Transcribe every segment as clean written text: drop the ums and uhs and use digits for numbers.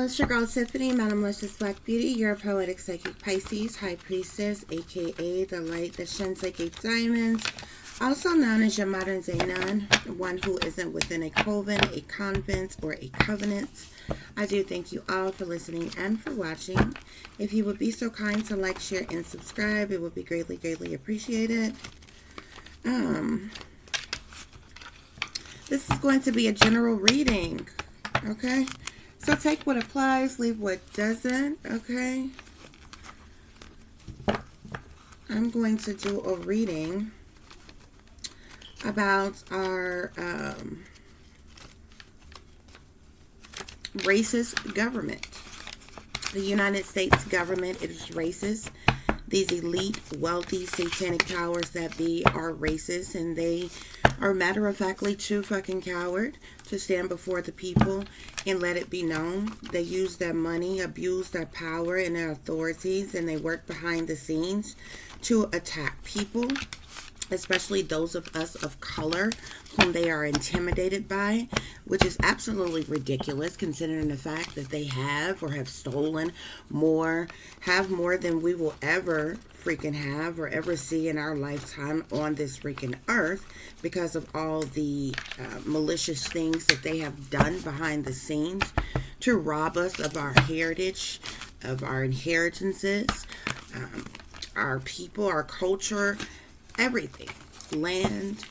it's your girl Tiffany, Madam Luscious Black Beauty, your poetic psychic Pisces, High Priestess, aka the light that shines like 8 diamonds, also known as your modern day nun, one who isn't within a coven, a convent, or a covenant. I do thank you all for listening and for watching. If you would be so kind to like, share, and subscribe, it would be greatly, greatly appreciated. This is going to be a general reading, okay? So take what applies, leave what doesn't, okay? I'm going to do a reading about our racist government. The United States government is racist. These elite, wealthy, satanic powers that be are racist, and they are matter-of-factly too fucking coward to stand before the people and let it be known. They use their money, abuse their power and their authorities, and they work behind the scenes to attack people, especially those of us of color whom they are intimidated by, which is absolutely ridiculous considering the fact that they have or have stolen more than we will ever freaking have or ever see in our lifetime on this freaking earth, because of all the malicious things that they have done behind the scenes to rob us of our heritage, of our inheritances, our people, our culture, everything. Land,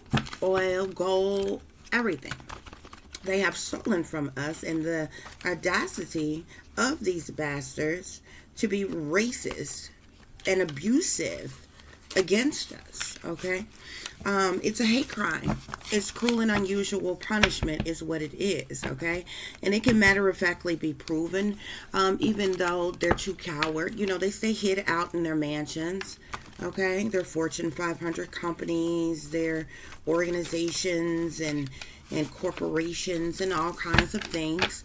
oil, gold, everything. They have stolen from us, and the audacity of these bastards to be racist and abusive against us, okay? It's a hate crime. It's cruel and unusual punishment is what it is, okay? And it can matter-of-factly be proven, even though they're too coward. You know, they stay hid out in their mansions, okay? Their Fortune 500 companies, their organizations and corporations and all kinds of things.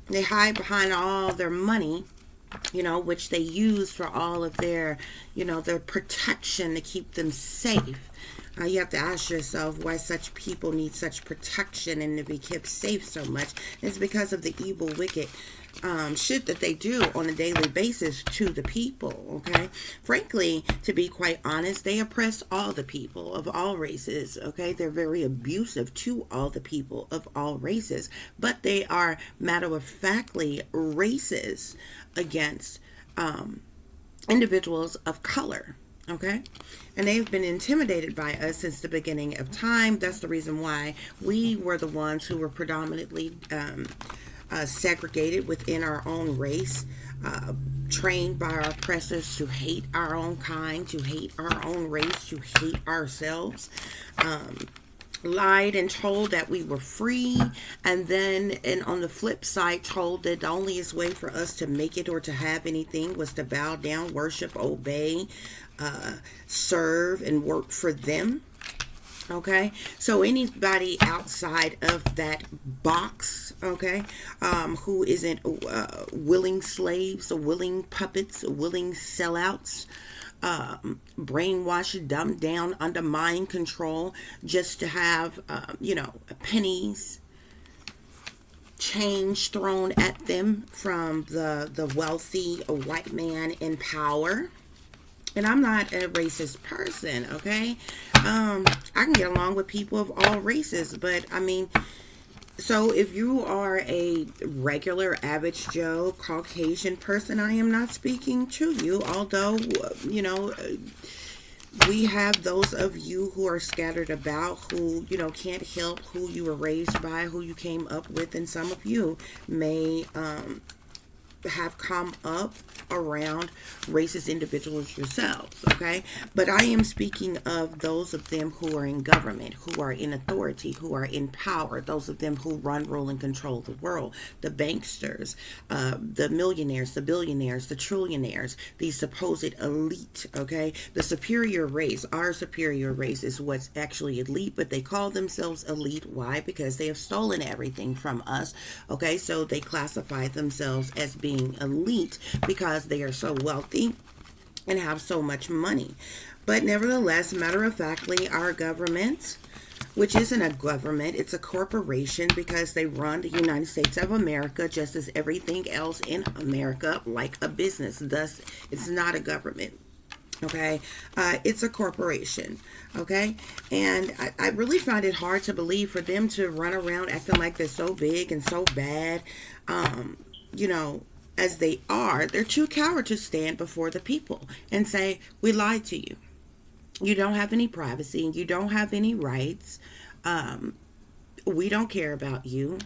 They hide behind all their money, you know, which they use for all of their, you know, their protection to keep them safe. You have to ask yourself why such people need such protection and to be kept safe so much. It's because of the evil, wicked shit that they do on a daily basis to the people, okay? Frankly, to be quite honest, they oppress all the people of all races, okay? They're very abusive to all the people of all races, but they are matter-of-factly racist against individuals of color, okay? And they've been intimidated by us since the beginning of time. That's the reason why we were the ones who were predominantly segregated within our own race, trained by our oppressors to hate our own kind, to hate our own race, to hate ourselves, lied and told that we were free, and then on the flip side told that the onlyest way for us to make it or to have anything was to bow down, worship, obey, serve, and work for them. Okay, so anybody outside of that box, okay, who isn't willing slaves or willing puppets or willing sellouts, brainwashed, dumbed down, under mind control, just to have, you know, pennies, change thrown at them from the wealthy white man in power. And I'm not a racist person, okay? I can get along with people of all races, but I mean, so if you are a regular, average Joe, Caucasian person, I am not speaking to you, although, you know, we have those of you who are scattered about, who, you know, can't help who you were raised by, who you came up with, and some of you may have come up around racist individuals yourselves, okay? But I am speaking of those of them who are in government, who are in authority, who are in power, those of them who run, rule, and control the world, the banksters, the millionaires, the billionaires, the trillionaires, the supposed elite, okay? The superior race, our superior race is what's actually elite, but they call themselves elite. Why? Because they have stolen everything from us, okay? So they classify themselves as being elite because they are so wealthy and have so much money. But nevertheless, matter of factly, our government which isn't a government, it's a corporation because they run the United States of America just as everything else in America, like a business. Thus, it's not a government. Okay, it's a corporation. Okay, and I really find it hard to believe for them to run around acting like they're so big and so bad. You know, as they are, they're too coward to stand before the people and say, we lied to you. You don't have any privacy. You don't have any rights. We don't care about you.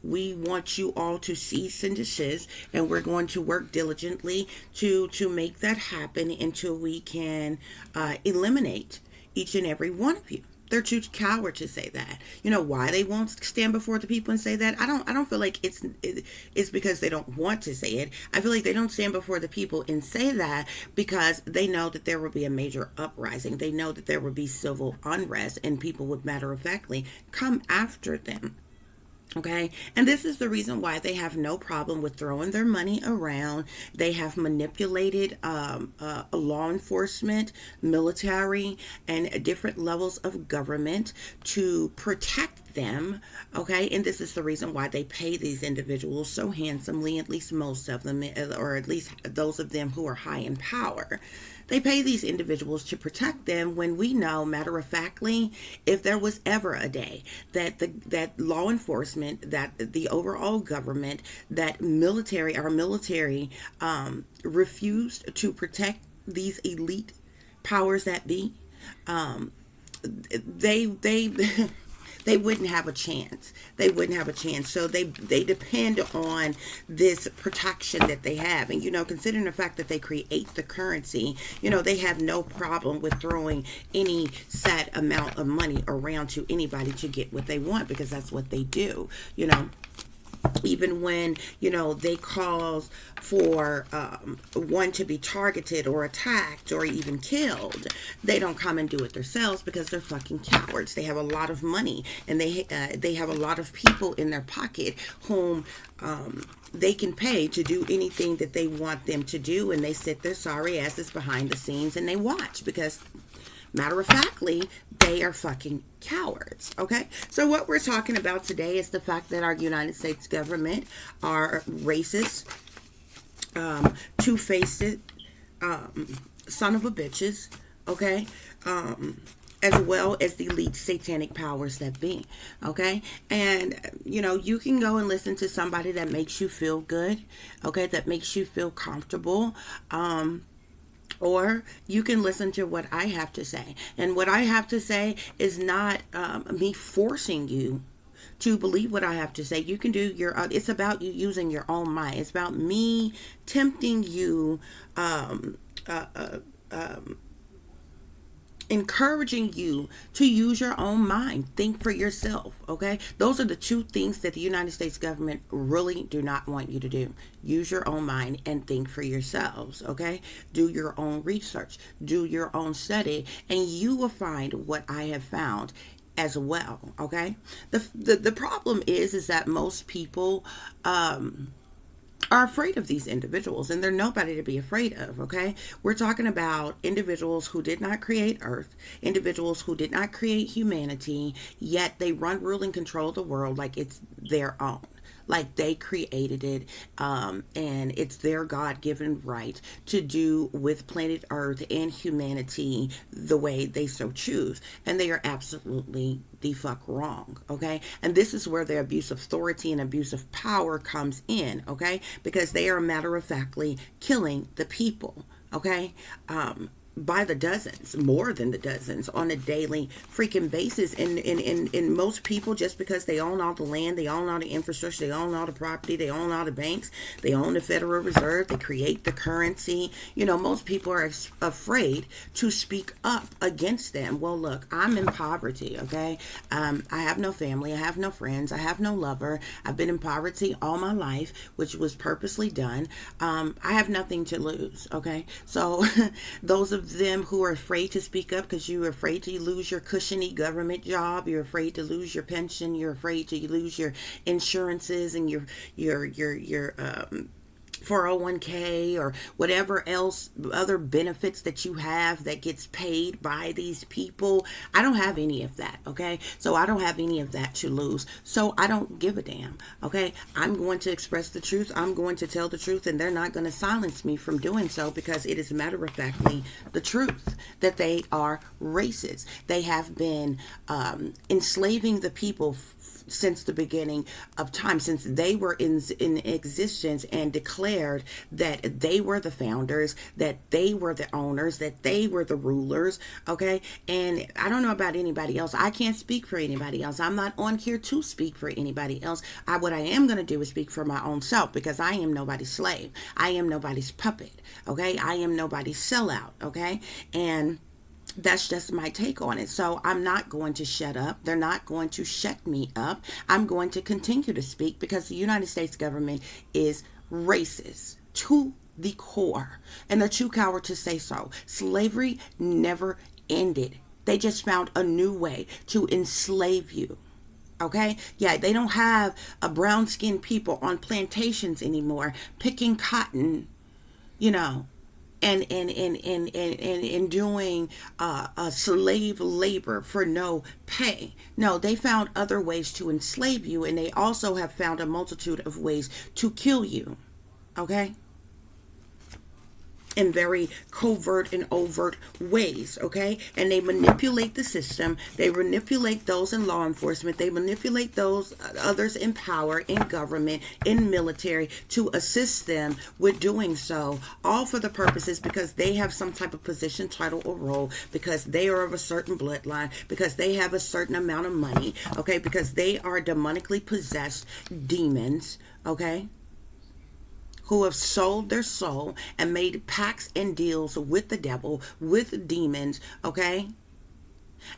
We want you all to cease and desist, and we're going to work diligently to make that happen until we can eliminate each and every one of you. They're too coward to say that. You know why they won't stand before the people and say that? I don't feel like it's because they don't want to say it. I feel like they don't stand before the people and say that because they know that there will be a major uprising. They know that there will be civil unrest, and people would matter of factly come after them. Okay, and this is the reason why they have no problem with throwing their money around. They have manipulated law enforcement, military, and different levels of government to protect them. Okay, and this is the reason why they pay these individuals so handsomely, at least most of them, or at least those of them who are high in power. They pay these individuals to protect them when we know, matter of factly, if there was ever a day that that law enforcement, that the overall government, that our military refused to protect these elite powers that be, they they wouldn't have a chance. They wouldn't have a chance. So they depend on this protection that they have. And, considering the fact that they create the currency, they have no problem with throwing any set amount of money around to anybody to get what they want, because that's what they do, even when they cause for one to be targeted or attacked or even killed, they don't come and do it themselves because they're fucking cowards. They have a lot of money, and they have a lot of people in their pocket whom they can pay to do anything that they want them to do, and they sit their sorry asses behind the scenes and they watch because, matter of factly, they are fucking cowards. Okay, so what we're talking about today is the fact that our United States government are racist, two-faced, son of a bitches. Okay, as well as the elite satanic powers that be. Okay, and you can go and listen to somebody that makes you feel good. Okay, that makes you feel comfortable. Or you can listen to what I have to say. And what I have to say is not me forcing you to believe what I have to say. You can do it's about you using your own mind. It's about me tempting you, encouraging you to use your own mind. Think for yourself. Okay, those are the two things that the United States government really do not want you to do. Use your own mind and think for yourselves. Okay, do your own research, do your own study, and you will find what I have found as well. Okay, the problem is that most people are afraid of these individuals, and they're nobody to be afraid of. Okay, we're talking about individuals who did not create Earth, individuals who did not create humanity, yet they run, rule, and control the world like it's their own, like they created it, and it's their God-given right to do with planet Earth and humanity the way they so choose, and they are absolutely the fuck wrong. Okay, and this is where the abuse of authority and abuse of power comes in. Okay, because they are matter-of-factly killing the people. Okay, by the dozens, more than the dozens, on a daily freaking basis. And most people, just because they own all the land, they own all the infrastructure, they own all the property, they own all the banks, they own the Federal Reserve, they create the currency, most people are afraid to speak up against them. Well, look, I'm in poverty. Okay, I have no family, I have no friends, I have no lover. I've been in poverty all my life, which was purposely done. I have nothing to lose. Okay, so those of them who are afraid to speak up because you're afraid to lose your cushiony government job, you're afraid to lose your pension, you're afraid to lose your insurances and your 401k or whatever else, other benefits that you have that gets paid by these people. I don't have any of that, okay? So I don't have any of that to lose. So I don't give a damn, okay? I'm going to express the truth. I'm going to tell the truth, and they're not going to silence me from doing so, because it is matter-of-factly the truth that they are racist. They have been enslaving the people since the beginning of time, since they were in existence, and declared that they were the founders, that they were the owners, that they were the rulers, okay? And I don't know about anybody else. I can't speak for anybody else. I'm not on here to speak for anybody else. What I am going to do is speak for my own self, because I am nobody's slave. I am nobody's puppet, okay? I am nobody's sellout, okay? And that's just my take on it. So I'm not going to shut up. They're not going to shut me up. I'm going to continue to speak, because the United States government is racist to the core, and they're too coward to say so. Slavery never ended. They just found a new way to enslave you. Okay? Yeah, they don't have a brown-skinned people on plantations anymore picking cotton, you know, and doing slave labor for no pay. No, they found other ways to enslave you, and they also have found a multitude of ways to kill you. Okay? In very covert and overt ways, okay? And they manipulate the system. They manipulate those in law enforcement. They manipulate those others in power, in government, in military, to assist them with doing so, all for the purposes because they have some type of position, title, or role, because they are of a certain bloodline, because they have a certain amount of money, okay? Because they are demonically possessed demons, okay? Who have sold their soul and made pacts and deals with the devil, with demons, okay?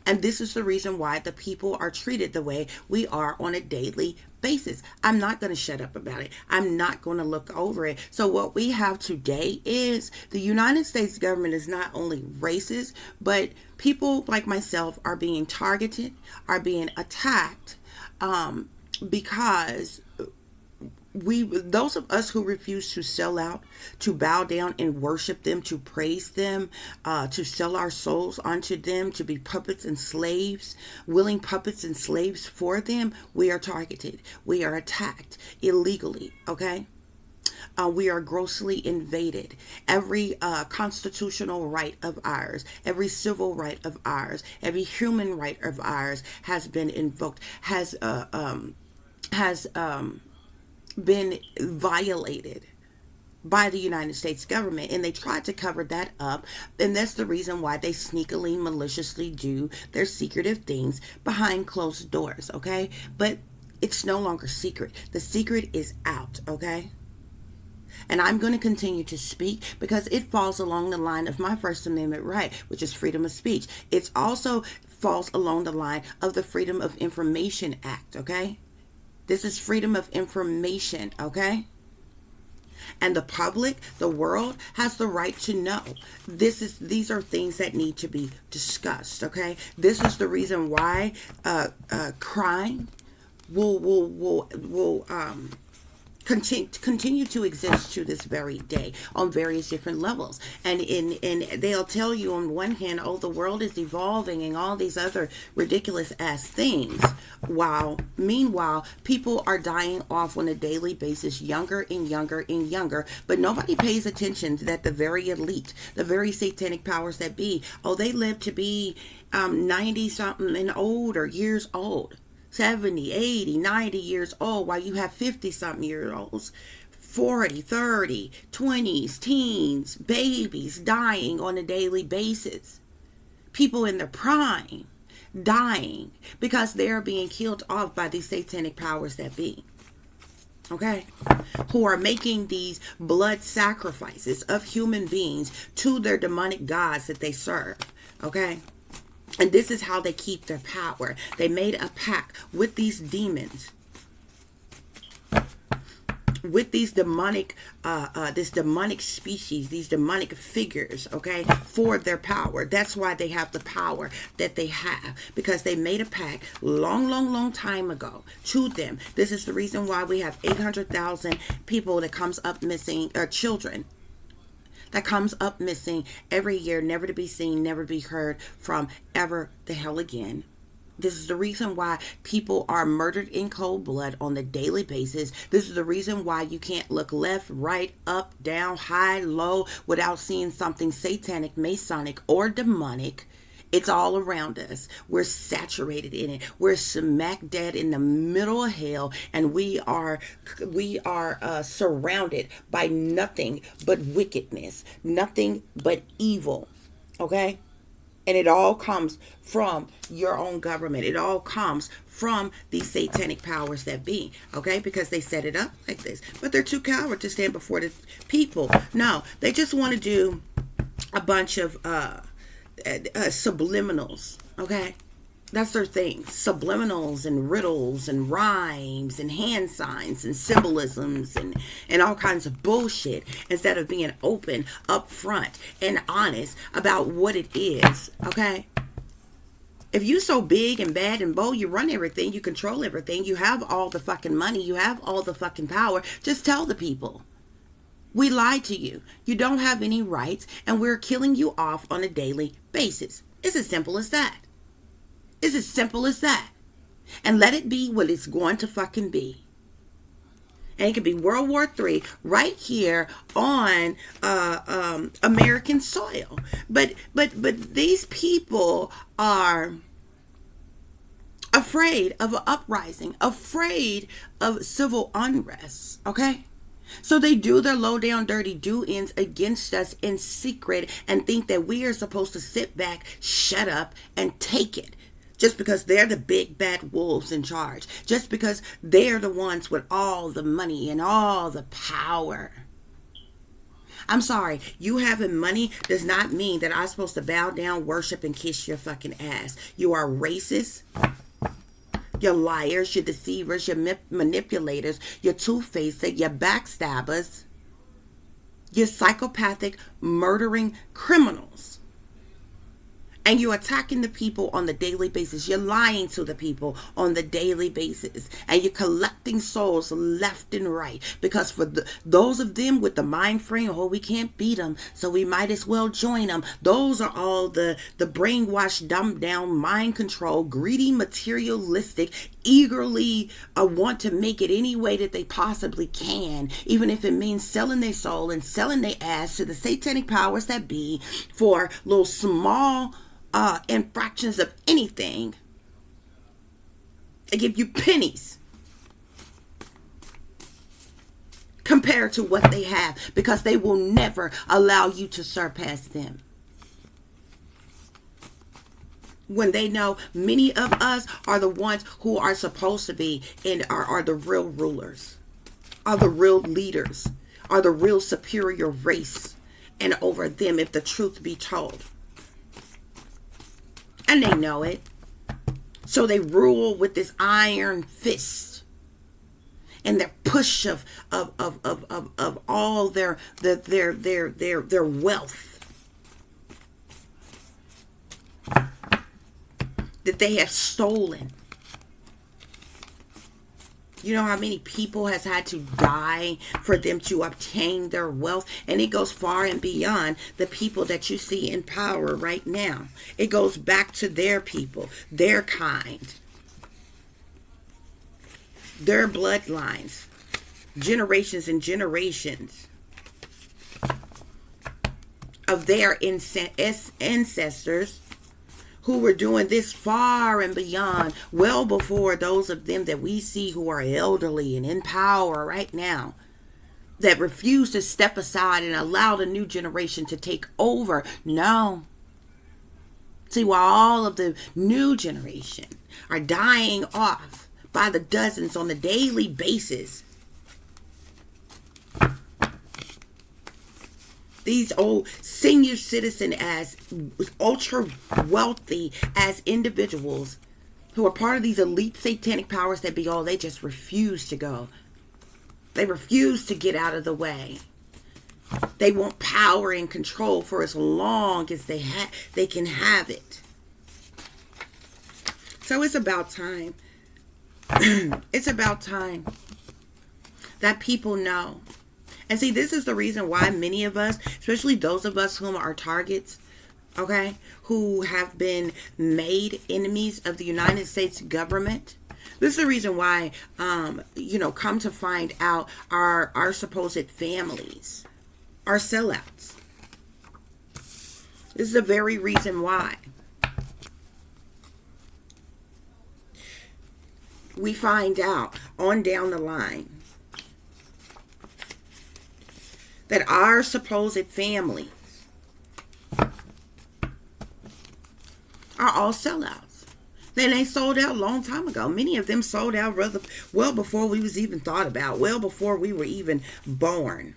And this is the reason why the people are treated the way we are on a daily basis. I'm not going to shut up about it. I'm not going to look over it. So what we have today is the United States government is not only racist, but people like myself are being targeted, are being attacked, because those of us who refuse to sell out, to bow down and worship them, to praise them, to sell our souls unto them, to be puppets and slaves, willing puppets and slaves for them, we are targeted. We are attacked illegally, okay? We are grossly invaded. Every constitutional right of ours, every civil right of ours, every human right of ours has been invoked, has been violated by the United States government, and they tried to cover that up, and that's the reason why they sneakily, maliciously do their secretive things behind closed doors, okay? But it's no longer secret. The secret is out, okay? And I'm going to continue to speak because it falls along the line of my First Amendment right, which is freedom of speech. It also falls along the line of the Freedom of Information Act, okay? This is freedom of information, okay? And the public, the world, has the right to know. These are things that need to be discussed, okay? This is the reason why crime will continue to exist to this very day on various different levels. And they'll tell you on one hand, oh, the world is evolving and all these other ridiculous ass things, while meanwhile people are dying off on a daily basis, younger and younger and younger. But nobody pays attention that the very elite, the very satanic powers that be, oh, they live to be 90 something and older years old. 70, 80, 90 years old, while you have 50-something year olds, 40, 30, 20s, teens, babies dying on a daily basis. People in their prime dying because they're being killed off by these satanic powers that be. Okay? Who are making these blood sacrifices of human beings to their demonic gods that they serve. Okay? And this is how they keep their power. They made a pact with these demons. with these demonic, this demonic species, these demonic figures, okay, for their power. That's why they have the power that they have, because they made a pact long time ago to them. This is the reason why we have 800,000 people that comes up missing, or children that comes up missing every year, never to be seen, never to be heard from ever the hell again. This is the reason why people are murdered in cold blood on a daily basis. This is the reason why you can't look left, right, up, down, high, low without seeing something satanic, masonic, or demonic. It's all around us. We're saturated in it. We're smack dead in the middle of hell, and we are surrounded by nothing but wickedness, nothing but evil. Okay? And it all comes from your own government. It all comes from these satanic powers that be. Okay? Because they set it up like this. But they're too coward to stand before the people. No, they just want to do a bunch of subliminals. Okay? That's their thing. Subliminals and riddles and rhymes and hand signs and symbolisms and all kinds of bullshit, instead of being open, upfront, and honest about what it is. Okay? If you so big and bad and bold, you run everything, you control everything, you have all the fucking money, you have all the fucking power, just tell the people. We lied to you. You don't have any rights, and we're killing you off on a daily basis. It's as simple as that. It's as simple as that. And let it be what it's going to fucking be. And it could be World War III right here on American soil. But these people are afraid of an uprising, afraid of civil unrest. Okay? So they do their low down dirty do-ins against us in secret and think that we are supposed to sit back, shut up, and take it. Just because they're the big bad wolves in charge. Just because they're the ones with all the money and all the power. I'm sorry, you having money does not mean that I'm supposed to bow down, worship, and kiss your fucking ass. You are racist. You're liars, you're deceivers, you're manipulators, you're two-faced, you're backstabbers. You're psychopathic, murdering criminals. And you're attacking the people on the daily basis. You're lying to the people on the daily basis. And you're collecting souls left and right. Because for those of them with the mind frame, oh, we can't beat them, so we might as well join them. Those are all the brainwashed, dumbed down, mind control, greedy, materialistic, eagerly want to make it any way that they possibly can. Even if it means selling their soul and selling their ass to the satanic powers that be for little small infractions of anything. They give you pennies compared to what they have, because they will never allow you to surpass them. When they know many of us are the ones who are supposed to be and are the real rulers, are the real leaders, are the real superior race, and over them, if the truth be told. And they know it. So they rule with this iron fist. And their push of all their wealth that they have stolen. You know how many people has had to die for them to obtain their wealth? And it goes far and beyond the people that you see in power right now. It goes back to their people, their kind, their bloodlines, generations and generations of their ancestors who were doing this far and beyond, well before those of them that we see who are elderly and in power right now, that refuse to step aside and allow the new generation to take over. No. See, while all of the new generation are dying off by the dozens on a daily basis, these old senior citizen as ultra wealthy as individuals who are part of these elite satanic powers that be all, they just refuse to go. They refuse to get out of the way. They want power and control for as long as they can have it. So it's about time. It's about time that people know. And see, this is the reason why many of us, especially those of us whom are targets, okay, who have been made enemies of the United States government, this is the reason why, come to find out our supposed families are sellouts. This is the very reason why. We find out on down the line that our supposed families are all sellouts. Then they sold out a long time ago. Many of them sold out well before we was even thought about, well before we were even born.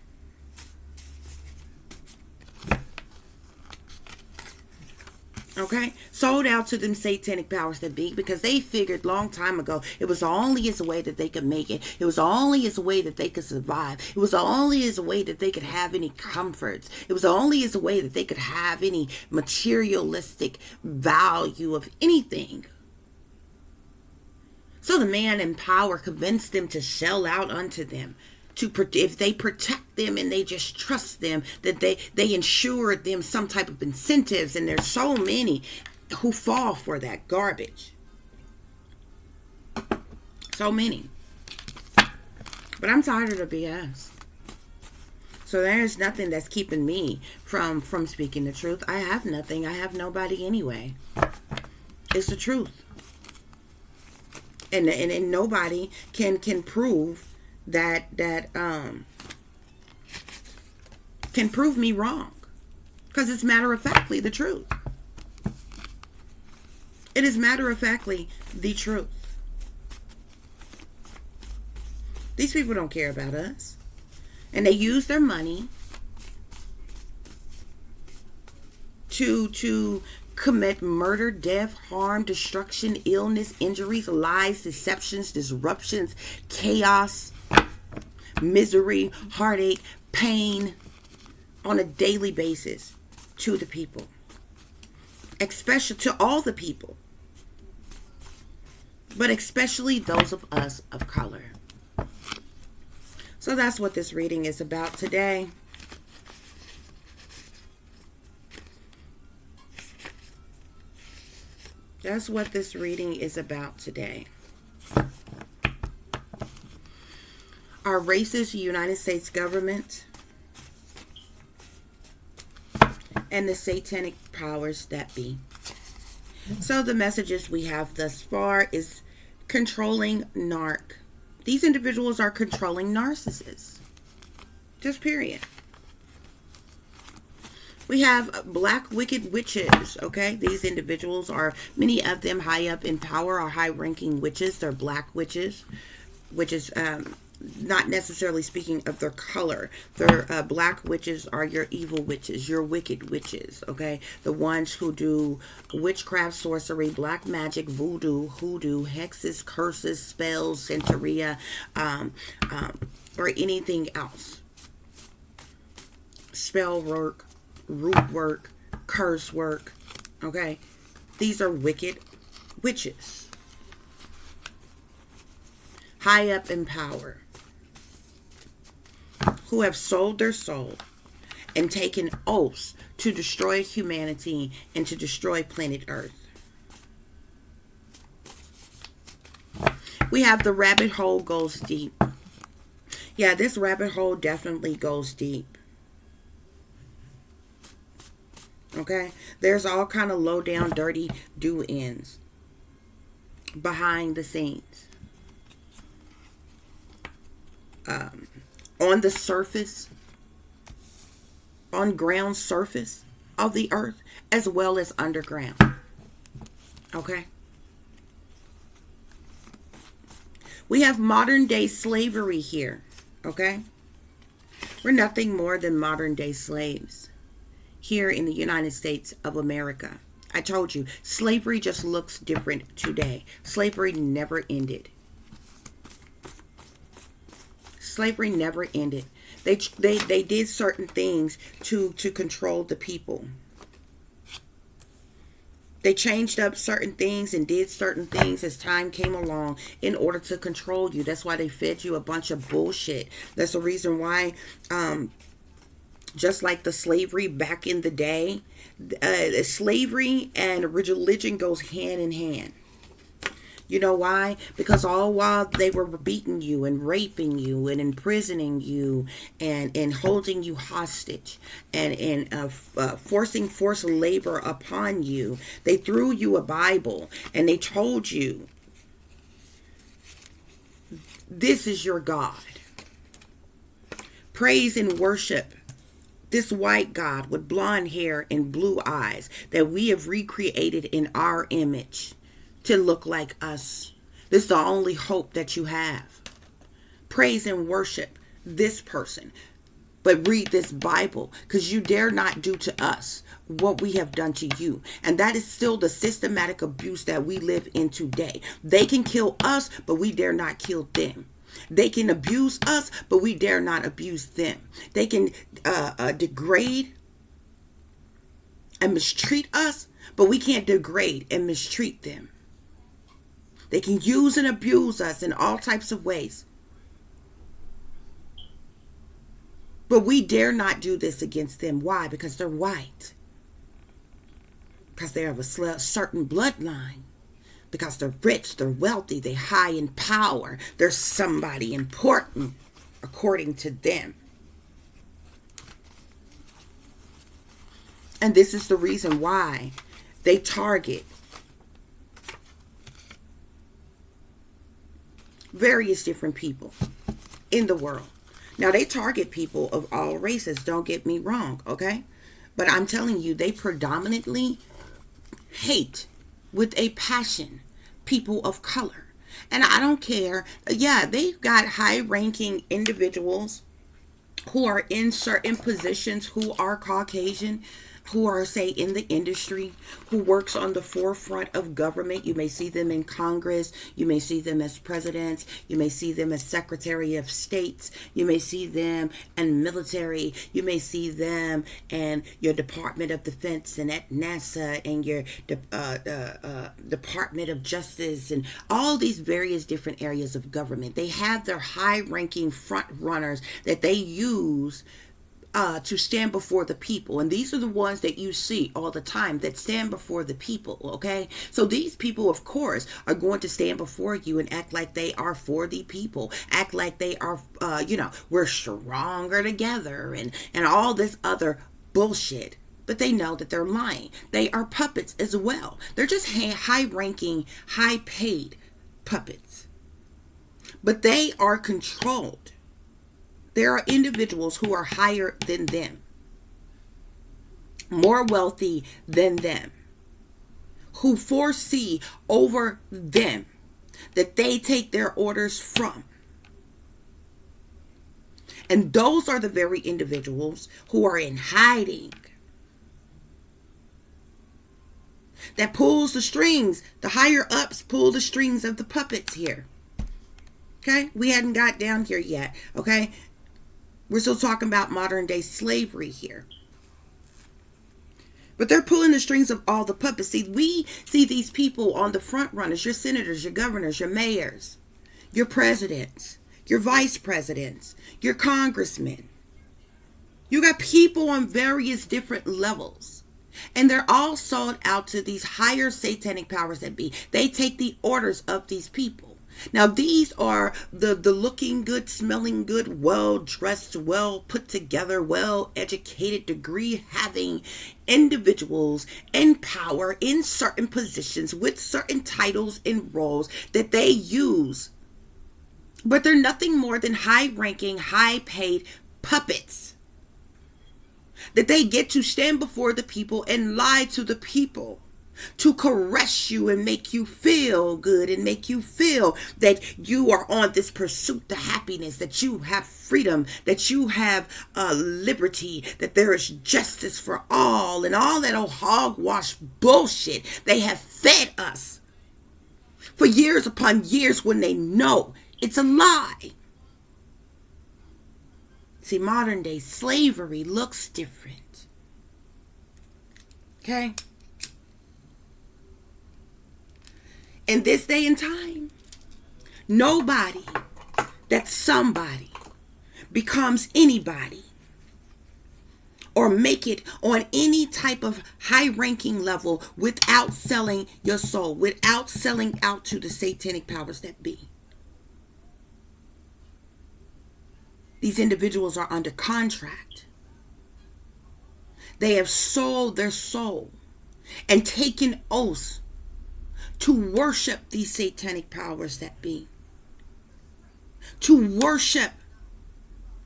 Okay, sold out to them satanic powers that be, because they figured long time ago it was only as a way that they could make it. It was only as a way that they could survive. It was only as a way that they could have any comforts. It was only as a way that they could have any materialistic value of anything. So the man in power convinced them to sell out unto them. If they protect them and they just trust them, that they ensure them some type of incentives. And there's so many who fall for that garbage. So many. But I'm tired of the BS. So there's nothing that's keeping me from speaking the truth. I have nothing. I have nobody anyway. It's the truth. And nobody can prove that can prove me wrong, because it's matter-of-factly the truth. It is matter-of-factly the truth. These people don't care about us, and they use their money to commit murder, death, harm, destruction, illness, injuries, lies, deceptions, disruptions, chaos, misery, heartache, pain on a daily basis to the people, especially to all the people, but especially those of us of color. So that's what this reading is about today. That's what this reading is about today. Our racist United States government and the satanic powers that be. So the messages we have thus far is controlling narc. These individuals are controlling narcissists. Just period. We have black wicked witches, okay? These individuals are, many of them high up in power, are high-ranking witches. They're black witches, which is not necessarily speaking of their color. Their black witches are your evil witches, your wicked witches, okay? The ones who do witchcraft, sorcery, black magic, voodoo, hoodoo, hexes, curses, spells, santeria, or anything else. Spell work, root work, curse work, okay? These are wicked witches. High up in power, who have sold their soul and taken oaths to destroy humanity and to destroy planet Earth. We have the rabbit hole goes deep. Yeah, this rabbit hole definitely goes deep. Okay? There's all kind of low down, dirty do-ins behind the scenes. On the surface, on ground surface of the earth, as well as underground. Okay? We have modern day slavery here. Okay? We're nothing more than modern day slaves here in the United States of America. I told you, slavery just looks different today. Slavery never ended. slavery never ended. They did certain things to control the people. They changed up certain things and did certain things as time came along in order to control you. That's why they fed you a bunch of bullshit. That's the reason why, just like the slavery back in the day, slavery and religion goes hand in hand. You know why? Because all while they were beating you and raping you and imprisoning you and holding you hostage and forcing forced labor upon you, they threw you a Bible and they told you, this is your God. Praise and worship this white God with blonde hair and blue eyes that we have recreated in our image to look like us. This is the only hope that you have. Praise and worship this person. But read this Bible, because you dare not do to us what we have done to you. And that is still the systematic abuse that we live in today. They can kill us, but we dare not kill them. They can abuse us, but we dare not abuse them. They can degrade and mistreat us, but we can't degrade and mistreat them. They can use and abuse us in all types of ways. But we dare not do this against them. Why? Because they're white. Because they have a certain bloodline. Because they're rich, they're wealthy, they're high in power. They're somebody important according to them. And this is the reason why they target various different people in the world. Now, they target people of all races, don't get me wrong, okay? But I'm telling you, they predominantly hate with a passion people of color. And I don't care. Yeah, they've got high-ranking individuals who are in certain positions who are Caucasian, who are, say, in the industry, who works on the forefront of government. You may see them in Congress. You may see them as presidents. You may see them as Secretary of States. You may see them in military. You may see them in your Department of Defense and at NASA and your Department of Justice and all these various different areas of government. They have their high-ranking front runners that they use to stand before the people. And these are the ones that you see all the time that stand before the people, okay? So these people, of course, are going to stand before you and act like they are for the people. Act like they are, we're stronger together and all this other bullshit. But they know that they're lying. They are puppets as well. They're just high-ranking, high-paid puppets. But they are controlled. There are individuals who are higher than them, more wealthy than them, who foresee over them that they take their orders from. And those are the very individuals who are in hiding. That pulls the strings. The higher ups pull the strings of the puppets here. Okay? We hadn't got down here yet. Okay? We're still talking about modern day slavery here. But they're pulling the strings of all the puppets. See, we see these people on the front runners, your senators, your governors, your mayors, your presidents, your vice presidents, your congressmen. You got people on various different levels. And they're all sold out to these higher satanic powers that be. They take the orders of these people. Now, these are the looking good, smelling good, well-dressed, well-put-together, well-educated, degree-having individuals in power in certain positions with certain titles and roles that they use. But they're nothing more than high-ranking, high-paid puppets that they get to stand before the people and lie to the people, to caress you and make you feel good and make you feel that you are on this pursuit to happiness, that you have freedom, that you have liberty, that there is justice for all, and all that old hogwash bullshit they have fed us for years upon years when they know it's a lie. See, modern day slavery looks different. Okay? In this day and time, nobody that's somebody becomes anybody or make it on any type of high-ranking level without selling your soul, without selling out to the satanic powers that be. These individuals are under contract. They have sold their soul and taken oaths to worship these satanic powers that be. To worship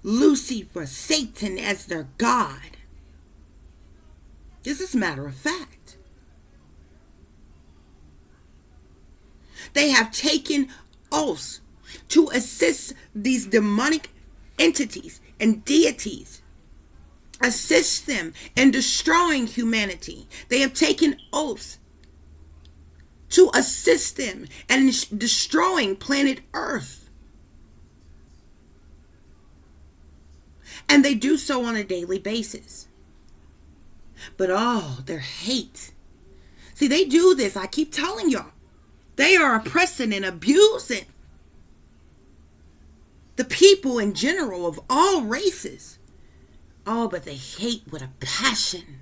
Lucifer, Satan, as their God. This is matter of fact. They have taken oaths to assist these demonic entities and deities, assist them in destroying humanity. They have taken oaths to assist them in destroying planet Earth. And they do so on a daily basis. But their hate. See, they do this. I keep telling y'all. They are oppressing and abusing the people in general of all races. But they hate with a passion.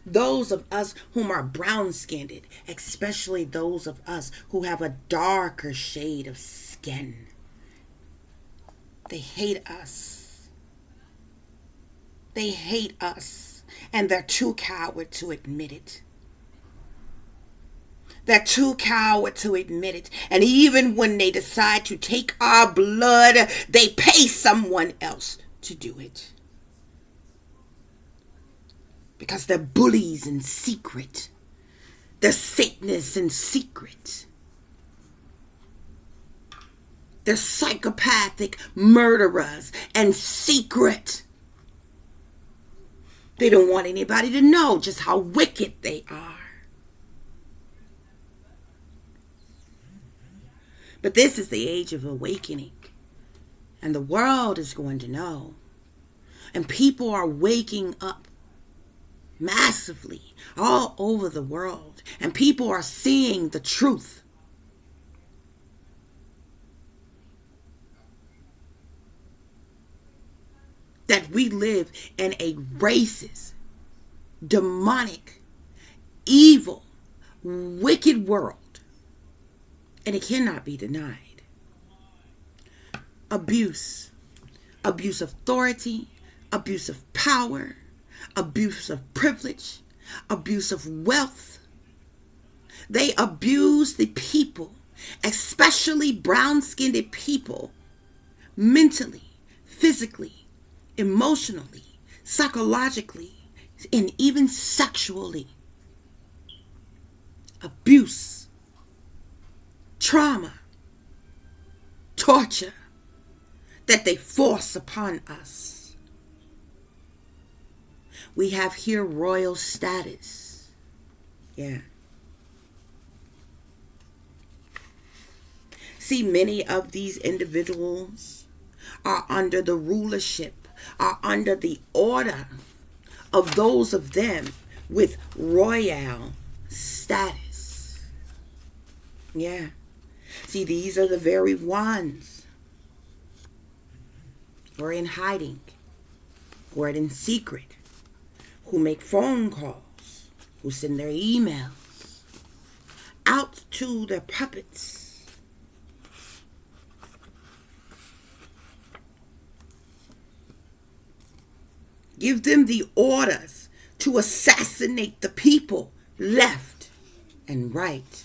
Those of us whom are brown-skinned, especially those of us who have a darker shade of skin. They hate us. They hate us, and they're too coward to admit it. They're too coward to admit it. And even when they decide to take our blood, they pay someone else to do it. Because they're bullies in secret. They're Satanists in secret. They're psychopathic murderers and secret. They don't want anybody to know just how wicked they are. But this is the age of awakening. And the world is going to know. And people are waking up massively all over the world. And people are seeing the truth. That we live in a racist, demonic, evil, wicked world. And it cannot be denied. Abuse. Abuse of authority. Abuse of power. Abuse of privilege. Abuse of wealth. They abuse the people, especially brown-skinned people, mentally, physically, emotionally, psychologically, and even sexually. Abuse, trauma, torture that they force upon us. We have here royal status. Yeah. See, many of these individuals are under the rulership, are under the order of those of them with royal status. Yeah. See, these are the very ones who are in hiding, who are in secret, who make phone calls, who send their emails out to their puppets. Give them the orders to assassinate the people left and right.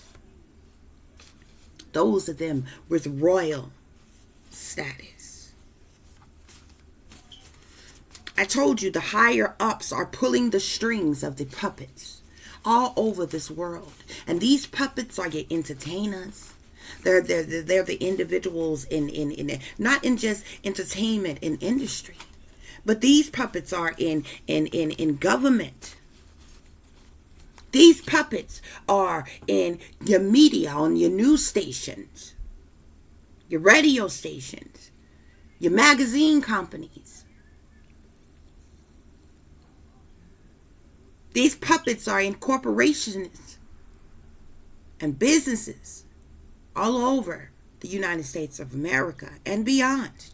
Those of them with royal status. I told you the higher ups are pulling the strings of the puppets all over this world. And these puppets are your entertainers. They're the individuals in not in just entertainment and industry. But these puppets are in government. These puppets are in your media, on your news stations. your radio stations, your magazine companies. These puppets are in corporations and businesses all over the United States of America and beyond.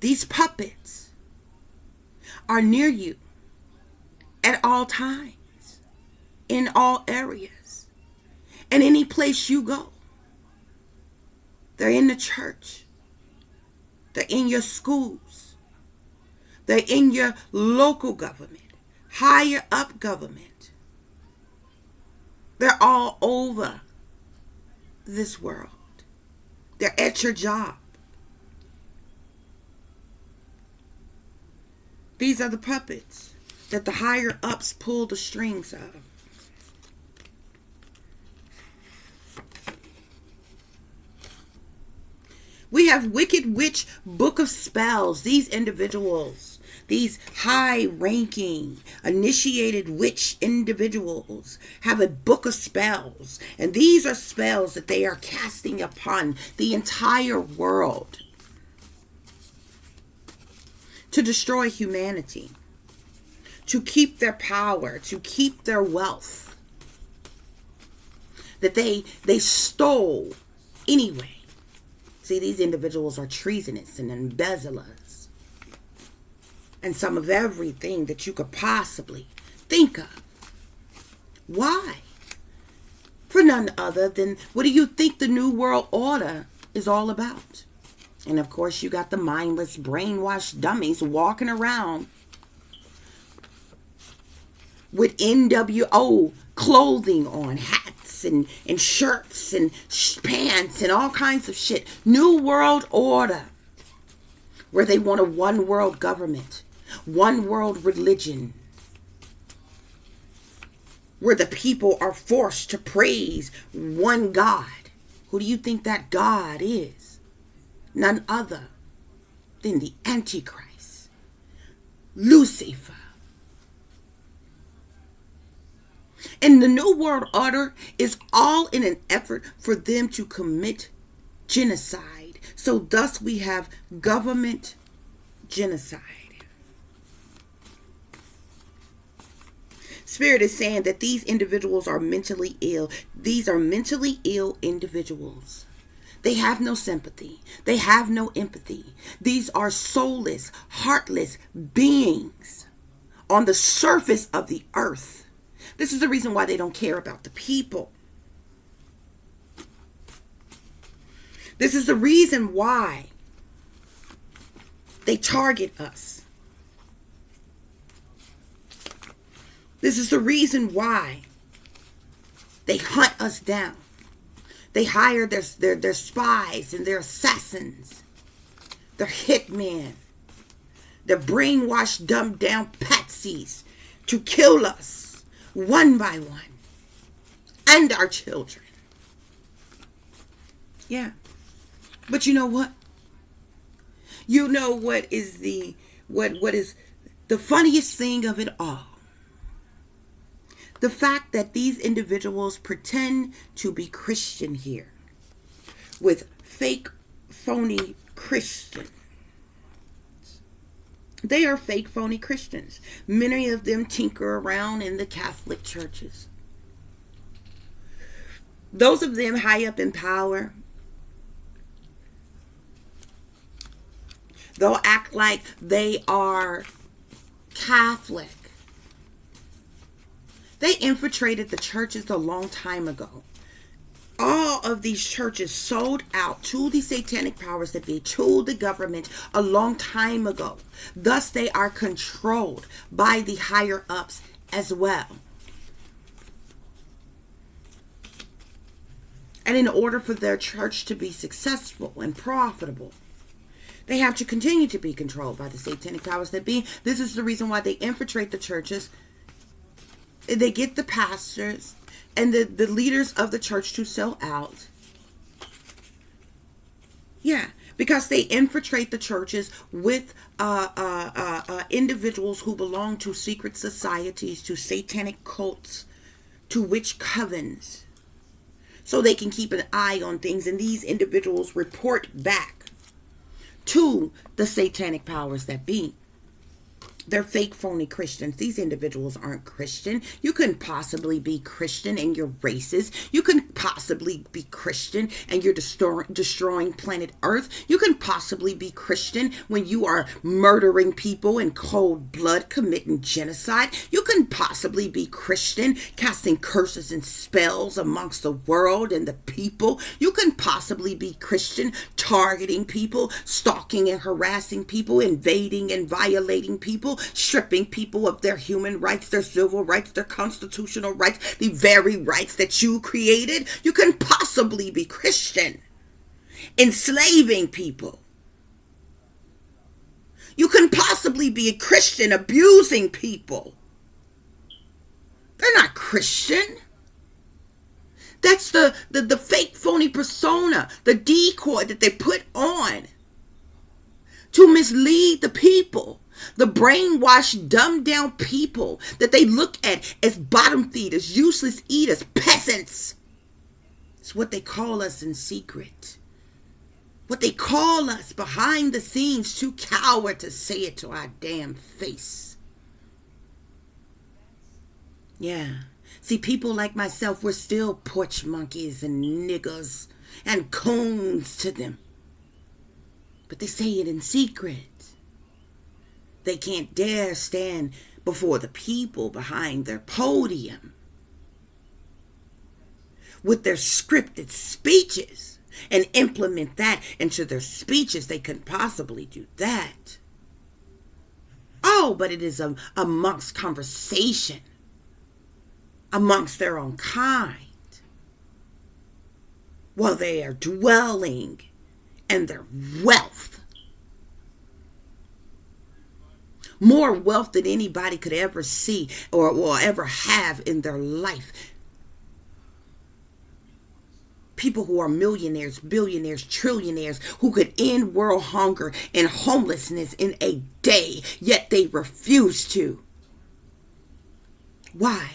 These puppets are near you at all times, in all areas, and any place you go. They're in the church. They're in your schools. They're in your local government, higher up government. They're all over this world. They're at your job. These are the puppets that the higher ups pull the strings of. We have Wicked Witch Book of Spells. These individuals, these high-ranking, initiated witch individuals have a book of spells. And these are spells that they are casting upon the entire world to destroy humanity, to keep their power, to keep their wealth that they stole anyway. See, these individuals are treasonous and embezzlers and some of everything that you could possibly think of. Why? For none other than, what do you think the New World Order is all about? And of course, you got the mindless, brainwashed dummies walking around with NWO clothing on, hats and shirts and pants and all kinds of shit. New World Order, where they want a one world government, one world religion, where the people are forced to praise one God. Who do you think that God is? None other than the Antichrist, Lucifer. And the New World Order is all in an effort for them to commit genocide. So thus we have government genocide. Spirit is saying that these individuals are mentally ill. These are mentally ill individuals. They have no sympathy. They have no empathy. These are soulless, heartless beings on the surface of the earth. This is the reason why they don't care about the people. This is the reason why they target us. This is the reason why they hunt us down. They hire their spies and their assassins, their hitmen, their brainwashed, dumbed down patsies to kill us one by one and our children. Yeah. But you know what? You know what is what is the funniest thing of it all? The fact that these individuals pretend to be Christian here with fake, phony Christians. They are fake, phony Christians. Many of them tinker around in the Catholic churches. Those of them high up in power, they'll act like they are Catholic. They infiltrated the churches a long time ago. All of these churches sold out to the satanic powers that be, to the government a long time ago. Thus, they are controlled by the higher ups as well. And in order for their church to be successful and profitable, they have to continue to be controlled by the satanic powers that be. This is the reason why they infiltrate the churches. They get the pastors and the leaders of the church to sell out. Yeah, because they infiltrate the churches with individuals who belong to secret societies, to satanic cults, to witch covens. so they can keep an eye on things. And these individuals report back to the satanic powers that be. They're fake, phony Christians. These individuals aren't Christian. You couldn't possibly be Christian and you're racist. You couldn't possibly be Christian and you're destroying planet Earth. You couldn't possibly be Christian when you are murdering people in cold blood, committing genocide. You couldn't possibly be Christian, casting curses and spells amongst the world and the people. You couldn't possibly be Christian, targeting people, stalking and harassing people, invading and violating people, stripping people of their human rights, their civil rights, their constitutional rights, the very rights that you created. You couldn't possibly be Christian. Enslaving people. You couldn't possibly be a Christian abusing people. They're not Christian. That's the fake, phony persona, the decoy that they put on to mislead the people. The brainwashed, dumbed down people that they look at as bottom feeders, useless eaters, peasants. It's what they call us in secret. What they call us behind the scenes, too coward to say it to our damn face. Yeah. See, people like myself, we're still porch monkeys and niggers and coons to them. But they say it in secret. They can't dare stand before the people behind their podium with their scripted speeches and implement that into their speeches. They couldn't possibly do that. Oh, but it is amongst conversation, amongst their own kind, while they are dwelling in their wealth. More wealth than anybody could ever see or will ever have in their life. People who are millionaires, billionaires, trillionaires, who could end world hunger and homelessness in a day, yet they refuse to. Why?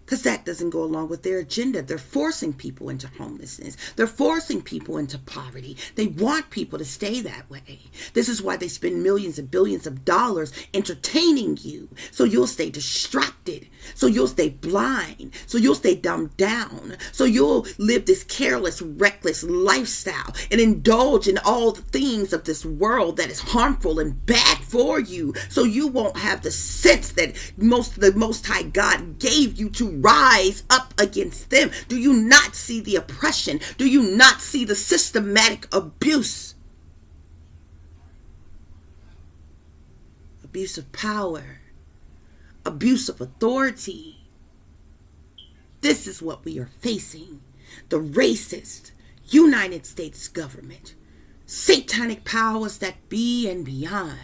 Because that doesn't go along with their agenda. They're forcing people into homelessness. They're forcing people into poverty. They want people to stay that way. This is why they spend millions and billions of dollars entertaining you. So you'll stay distracted. So you'll stay blind. So you'll stay dumbed down. So you'll live this careless, reckless lifestyle and indulge in all the things of this world that is harmful and bad for you. So you won't have the sense that the Most High God gave you to rise up against them. Do you not see the oppression? Do you not see the systematic abuse? Abuse of power. Abuse of authority. This is what we are facing. The racist United States government. Satanic powers that be and beyond.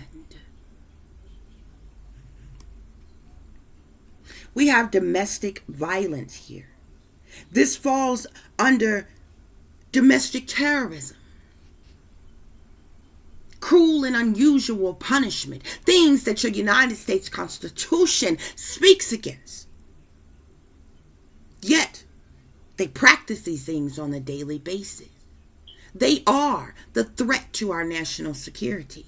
We have domestic violence here. This falls under domestic terrorism. Cruel and unusual punishment. Things that your United States Constitution speaks against. Yet, they practice these things on a daily basis. They are the threat to our national security.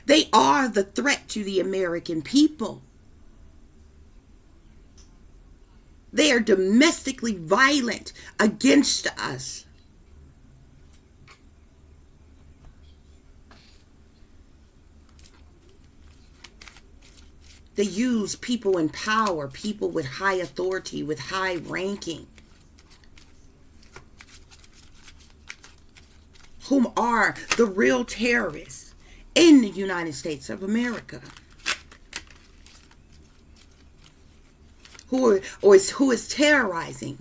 They are the threat to the American people. They are domestically violent against us. They use people in power, people with high authority, with high ranking, whom are the real terrorists in the United States of America. Who is terrorizing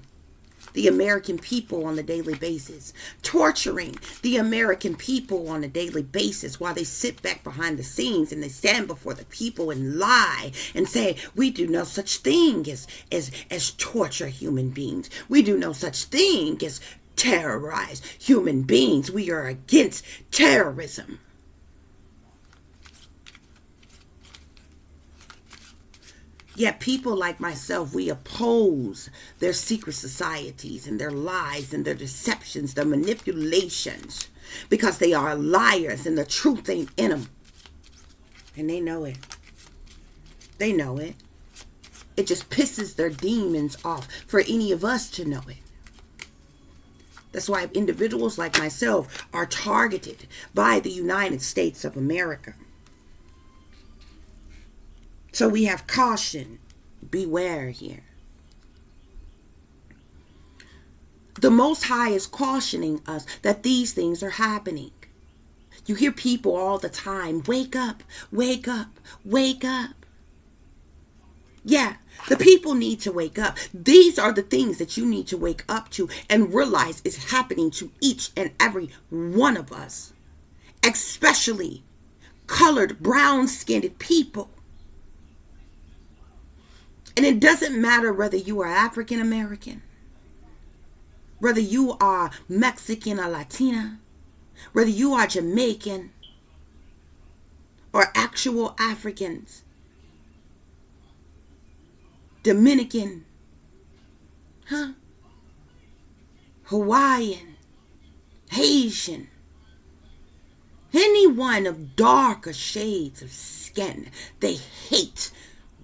the American people on a daily basis, torturing the American people on a daily basis while they sit back behind the scenes and they stand before the people and lie and say, we do no such thing as torture human beings. We do no such thing as terrorize human beings. We are against terrorism. Yet people like myself, we oppose their secret societies and their lies and their deceptions, their manipulations, because they are liars and the truth ain't in them. And they know it. They know it. It just pisses their demons off for any of us to know it. That's why individuals like myself are targeted by the United States of America. So we have caution. Beware here. The Most High is cautioning us that these things are happening. You hear people all the time, wake up, wake up, wake up. Yeah, the people need to wake up. These are the things that you need to wake up to and realize is happening to each and every one of us, especially colored, brown-skinned people. And it doesn't matter whether you are African American, whether you are Mexican or Latina, whether you are Jamaican or actual Africans, Dominican, Hawaiian, Haitian, anyone of darker shades of skin, they hate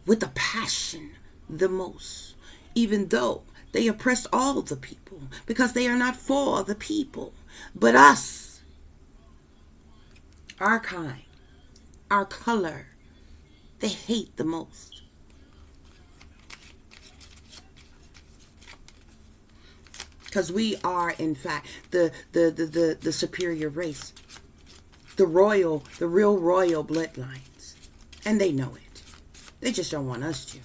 with a passion the most, even though they oppress all the people, because they are not for the people, but us, our kind, our color, they hate the most. Because we are, in fact, the superior race, the real royal bloodlines, and they know it. They just don't want us to.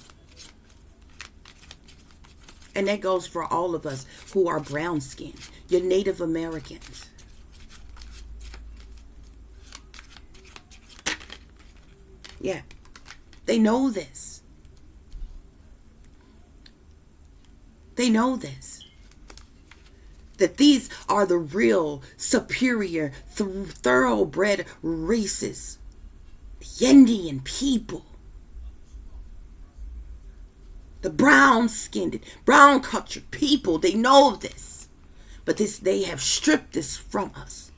And that goes for all of us who are brown skinned, your Native Americans. Yeah, they know this. They know this. That these are the real superior, thoroughbred races. The Indian people. The brown-skinned, brown-cultured people, they know this. But they have stripped this from us.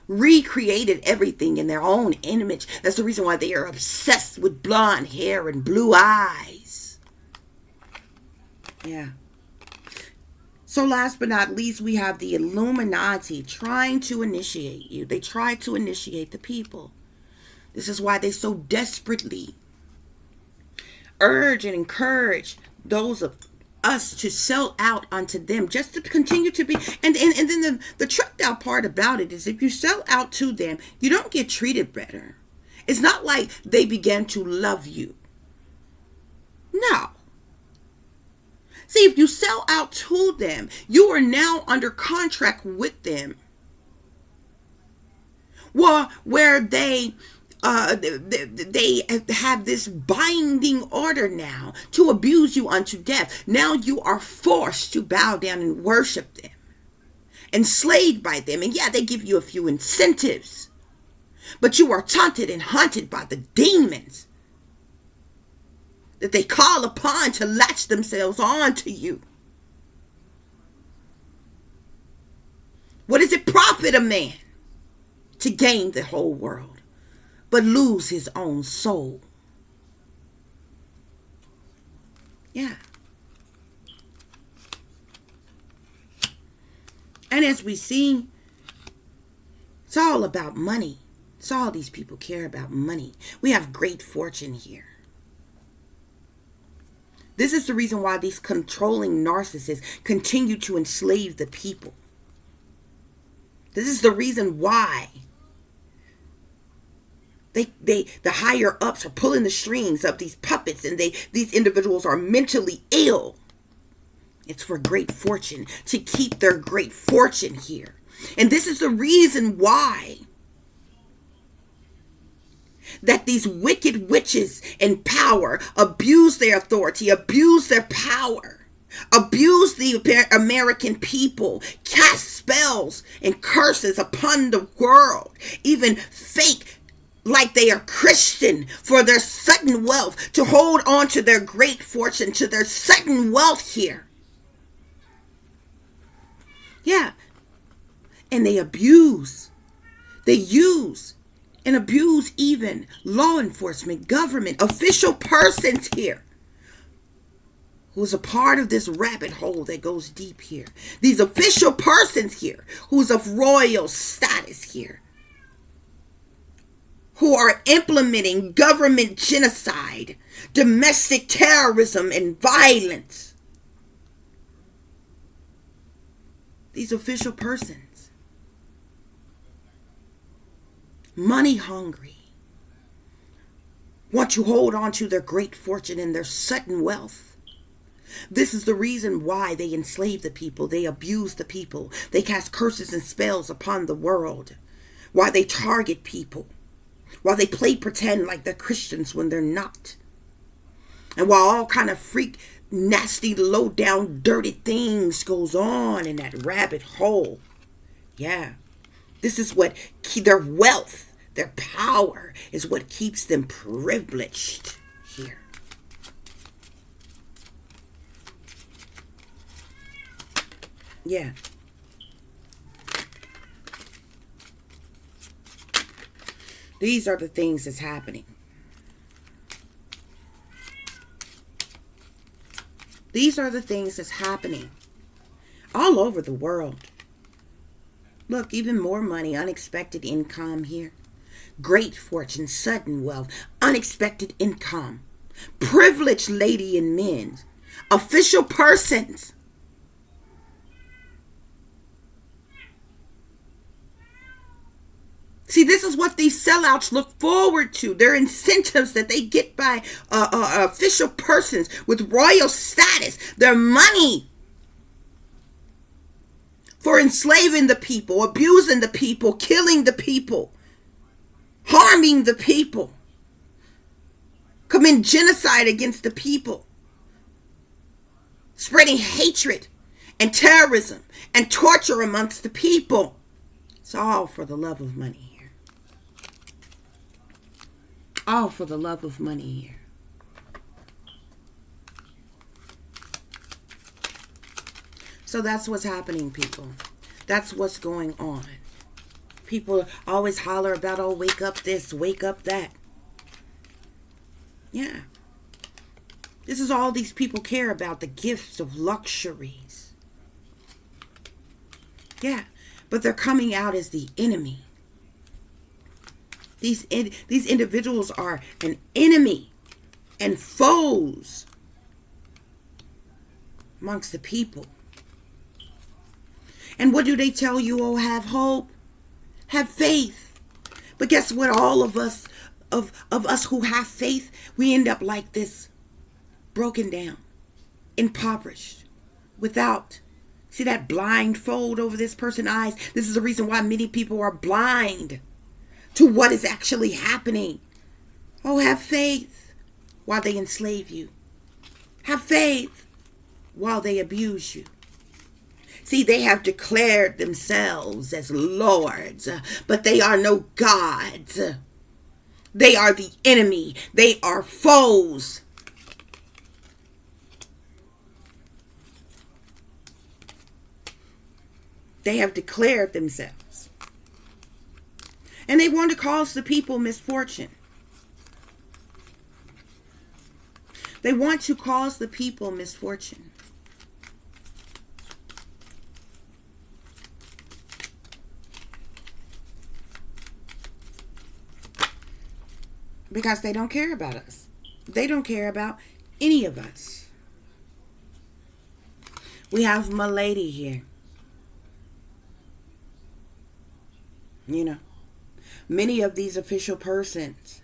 Recreated everything in their own image. That's the reason why they are obsessed with blonde hair and blue eyes. Yeah. So last but not least, we have the Illuminati trying to initiate you. They try to initiate the people. This is why they so desperately urge and encourage those of us to sell out unto them, just to continue to be. And then the tricked out part about it is, if you sell out to them, you don't get treated better. It's not like they began to love you. No. See, if you sell out to them, you are now under contract with them. Well, where they have this binding order now to abuse you unto death. Now you are forced to bow down and worship them, enslaved by them. And yeah, they give you a few incentives, but you are taunted and haunted by the demons that they call upon to latch themselves on to you. What does it profit a man to gain the whole world, but lose his own soul? Yeah. And as we see, it's all about money. It's all these people care about, money. We have great fortune here. This is the reason why these controlling narcissists continue to enslave the people. This is the reason why the higher ups are pulling the strings of these puppets, and these individuals are mentally ill. It's for great fortune, to keep their great fortune here. And this is the reason why that these wicked witches in power abuse their authority, abuse their power, abuse the American people, cast spells and curses upon the world, even fake like they are Christian for their sudden wealth, to hold on to their great fortune, to their sudden wealth here. Yeah. And they abuse, they use and abuse even law enforcement, government, official persons here, who's a part of this rabbit hole that goes deep here. These official persons here, who's of royal status here, who are implementing government genocide, domestic terrorism, and violence. These official persons, money hungry, want to hold on to their great fortune and their sudden wealth. This is the reason why they enslave the people, they abuse the people, they cast curses and spells upon the world, why they target people, while they play pretend like they're Christians when they're not. And while all kind of freak, nasty, low down, dirty things goes on in that rabbit hole. Yeah. This is what their wealth, their power is what keeps them privileged here. Yeah. These are the things that's happening. These are the things that's happening all over the world. Look, even more money, unexpected income here. Great fortune, sudden wealth, unexpected income. Privileged lady and men. Official persons. See, this is what these sellouts look forward to. Their incentives that they get by official persons with royal status. Their money for enslaving the people, abusing the people, killing the people, harming the people, committing genocide against the people, spreading hatred and terrorism and torture amongst the people. It's all for the love of money. All for the love of money here. So that's what's happening, people. That's what's going on. People always holler about, oh, wake up this, wake up that. Yeah. This is all these people care about, the gifts of luxuries. Yeah. But they're coming out as the enemy. These individuals are an enemy and foes amongst the people. And what do they tell you? Oh, have hope, have faith. But guess what? All of us, of us who have faith, we end up like this, broken down, impoverished, without. See that blindfold over this person's eyes? This is the reason why many people are blind to what is actually happening. Oh, have faith while they enslave you. Have faith while they abuse you. See, they have declared themselves as lords, but they are no gods. They are the enemy. They are foes. They have declared themselves. And they want to cause the people misfortune. They want to cause the people misfortune. Because they don't care about us. They don't care about any of us. We have my lady here. You know. Many of these official persons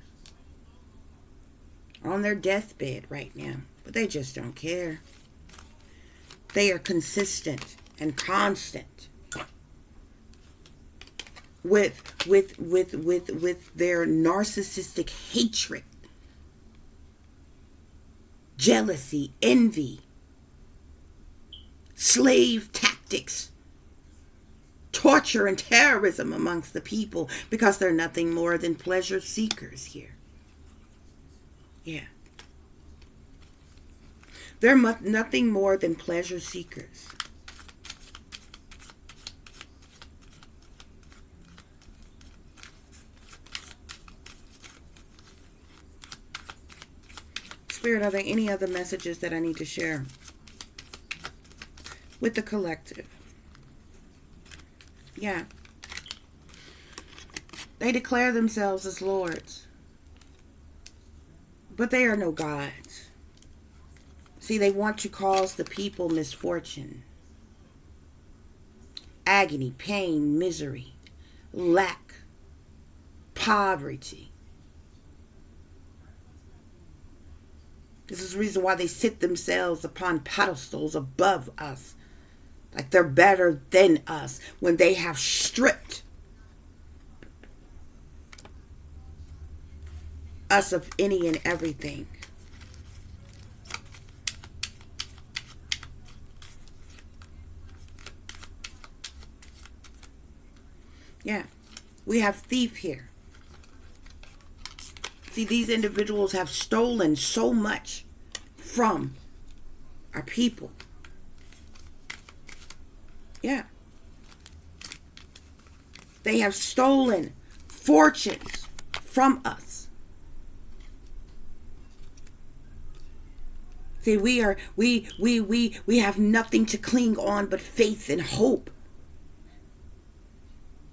are on their deathbed right now, but they just don't care. They are consistent and constant with their narcissistic hatred, jealousy, envy, slave tactics, torture and terrorism amongst the people, because they're nothing more than pleasure seekers here. Yeah. They're nothing more than pleasure seekers. Spirit, are there any other messages that I need to share with the collective? Yeah. They declare themselves as lords, but they are no gods. See, they want to cause the people misfortune, agony, pain, misery, lack, poverty. This is the reason why they sit themselves upon pedestals above us, like they're better than us, when they have stripped us of any and everything. Yeah, we have thief here. See, these individuals have stolen so much from our people. Yeah. They have stolen fortunes from us. See, we have nothing to cling on but faith and hope.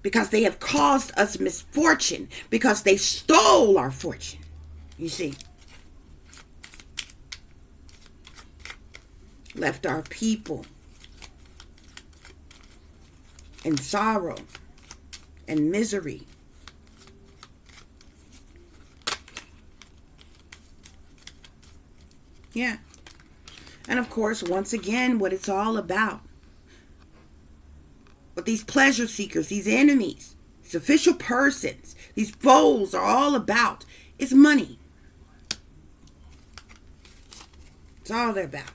Because they have caused us misfortune, because they stole our fortune. You see, left our people in sorrow and misery. Yeah. And of course, once again, what it's all about. What these pleasure seekers, these enemies, these official persons, these foes are all about is money. It's all they're about.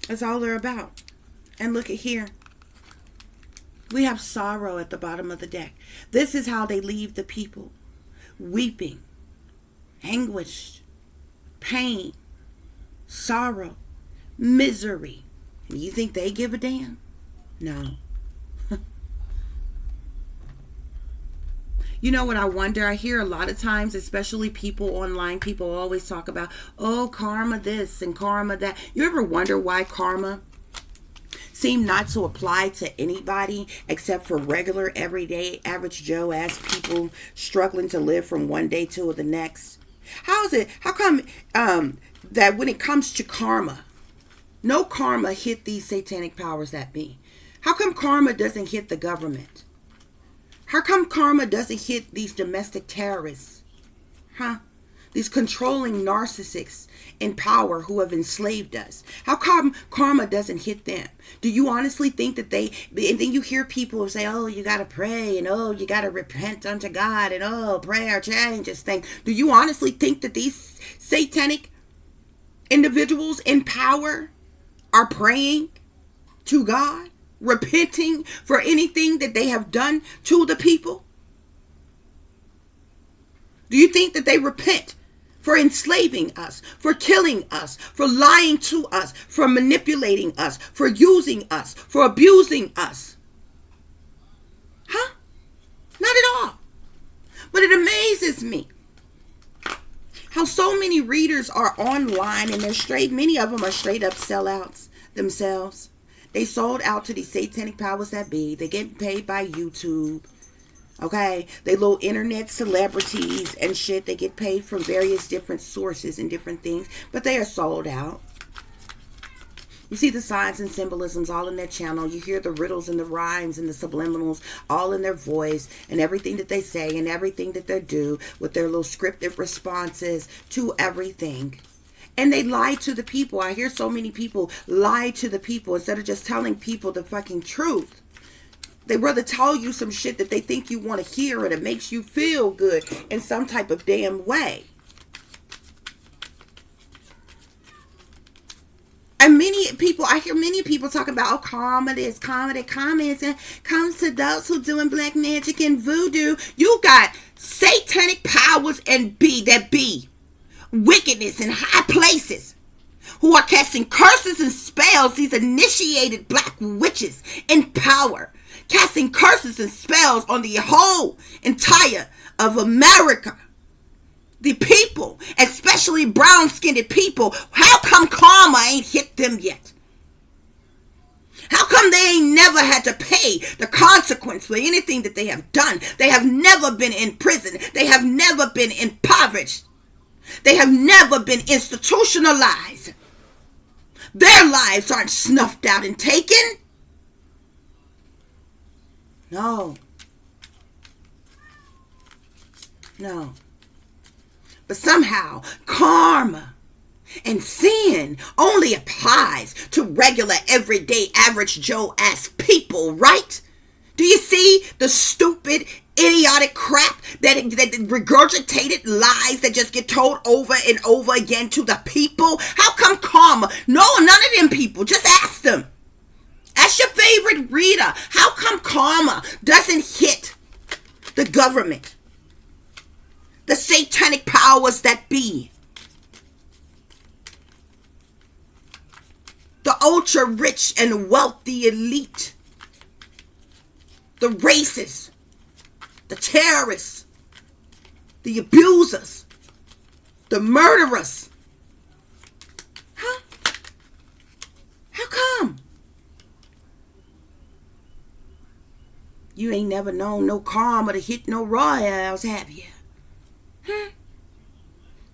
That's all they're about. And look at here. We have sorrow at the bottom of the deck. This is how they leave the people. Weeping, anguish, pain, sorrow, misery. And you think they give a damn? No. You know what I wonder? I hear a lot of times, especially people online, people always talk about, oh, karma this and karma that. You ever wonder why karma seem not to apply to anybody except for regular, everyday, average Joe ass people struggling to live from one day to the next? How come that when it comes to karma, no karma hit these satanic powers that be? How come karma doesn't hit the government? How come karma doesn't hit these domestic terrorists? Huh? These controlling narcissists in power who have enslaved us. How come karma doesn't hit them? Do you honestly think that and then you hear people say, oh, you got to pray, and oh, you got to repent unto God, and oh, prayer changes things. Do you honestly think that these satanic individuals in power are praying to God, repenting for anything that they have done to the people? Do you think that they repent for enslaving us, for killing us, for lying to us, for manipulating us, for using us, for abusing us? Huh? Not at all. But it amazes me how so many readers are online, and many of them are straight up sellouts themselves. They sold out to these satanic powers that be. They get paid by YouTube. Okay? They little internet celebrities and shit. They get paid from various different sources and different things. But they are sold out. You see the signs and symbolisms all in their channel. You hear the riddles and the rhymes and the subliminals all in their voice, and everything that they say and everything that they do with their little scripted responses to everything. And they lie to the people. I hear so many people lie to the people instead of just telling people the fucking truth. They rather tell you some shit that they think you want to hear, and it makes you feel good in some type of damn way. And I hear many people talking about, oh, karma this, karma that, karma is, comes to those who doing black magic and voodoo. You got satanic powers and be wickedness in high places who are casting curses and spells. These initiated black witches in power, casting curses and spells on the whole entire of America. The people, especially brown-skinned people, how come karma ain't hit them yet? How come they ain't never had to pay the consequence for anything that they have done? They have never been in prison. They have never been impoverished. They have never been institutionalized. Their lives aren't snuffed out and taken. No. But somehow, karma and sin only applies to regular, everyday, average Joe-ass people, right? Do you see the stupid, idiotic crap that regurgitated lies that just get told over and over again to the people? How come karma? No, none of them people. Just ask them. Ask your favorite reader. How come karma doesn't hit the government? The satanic powers that be. The ultra rich and wealthy elite. The racists. The terrorists. The abusers. The murderers. Huh? How come? You ain't never known no karma to hit no royals, have you?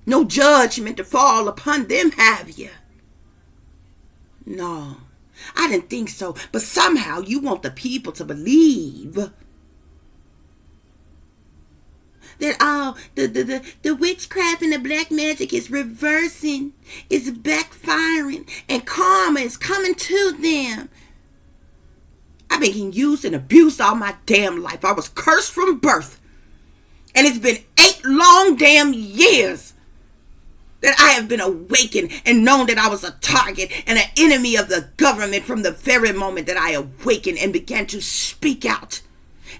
No judgment to fall upon them, have you? No, I didn't think so. But somehow you want the people to believe that the witchcraft and the black magic is reversing, is backfiring, and karma is coming to them. I've been getting used and abused all my damn life. I was cursed from birth. And it's been 8 long damn years that I have been awakened and known that I was a target and an enemy of the government from the very moment that I awakened and began to speak out.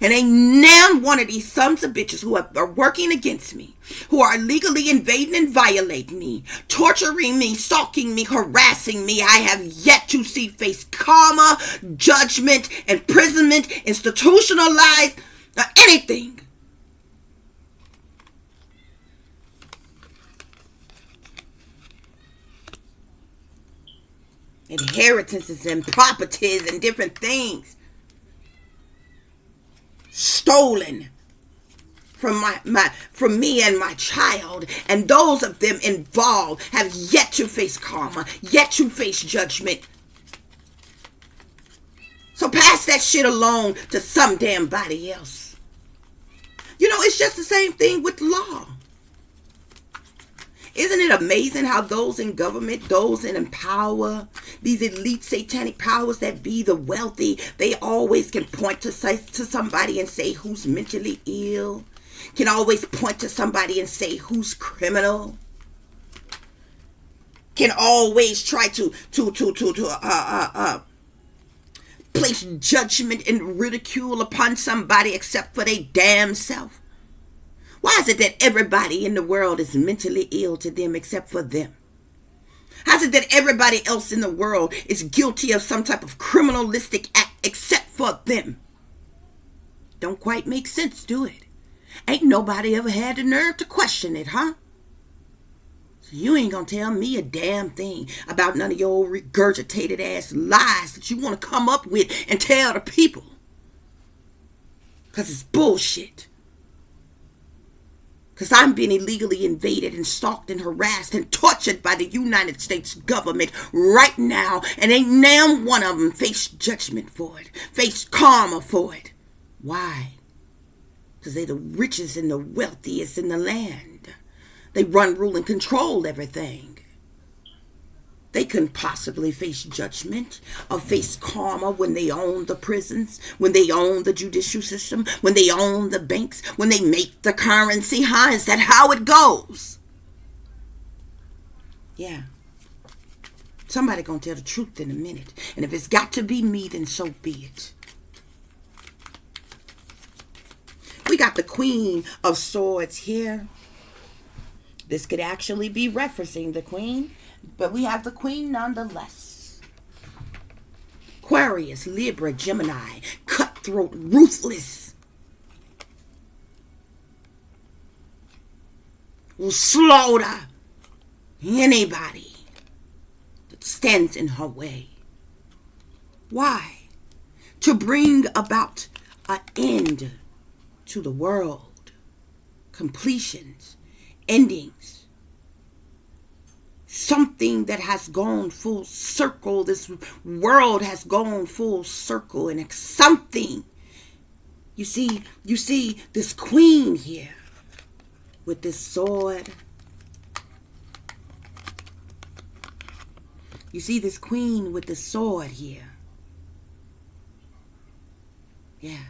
And ain't none one of these sons of bitches who are working against me, who are illegally invading and violating me, torturing me, stalking me, harassing me, I have yet to see face karma, judgment, imprisonment, institutionalized, or anything. Inheritances and properties and different things stolen from me and my child, and those of them involved have yet to face karma, yet to face judgment. So pass that shit along to some damn body else. You know, it's just the same thing with law. Isn't it amazing how those in government, those in power, these elite satanic powers that be the wealthy, they always can point to somebody and say who's mentally ill, can always point to somebody and say who's criminal, can always try to place judgment and ridicule upon somebody except for their damn self. Why is it that everybody in the world is mentally ill to them except for them? How is it that everybody else in the world is guilty of some type of criminalistic act except for them? Don't quite make sense, do it? Ain't nobody ever had the nerve to question it, huh? So you ain't gonna tell me a damn thing about none of your old regurgitated ass lies that you want to come up with and tell the people. Because it's bullshit. Because I'm being illegally invaded and stalked and harassed and tortured by the United States government right now. And ain't now one of them face judgment for it. Face karma for it. Why? Because they're the richest and the wealthiest in the land. They run, rule, and control everything. They couldn't possibly face judgment or face karma when they own the prisons, when they own the judicial system, when they own the banks, when they make the currency, huh? Is that how it goes? Yeah. Somebody gonna tell the truth in a minute. And if it's got to be me, then so be it. We got the Queen of Swords here. This could actually be referencing the Queen, but we have the Queen nonetheless. Aquarius, Libra, Gemini, cutthroat, ruthless. Will slaughter anybody that stands in her way. Why? To bring about an end to the world. Completions, endings. Something that has gone full circle. This world has gone full circle, and it's something. You see this queen here with this sword. You see this queen with the sword here. Yeah.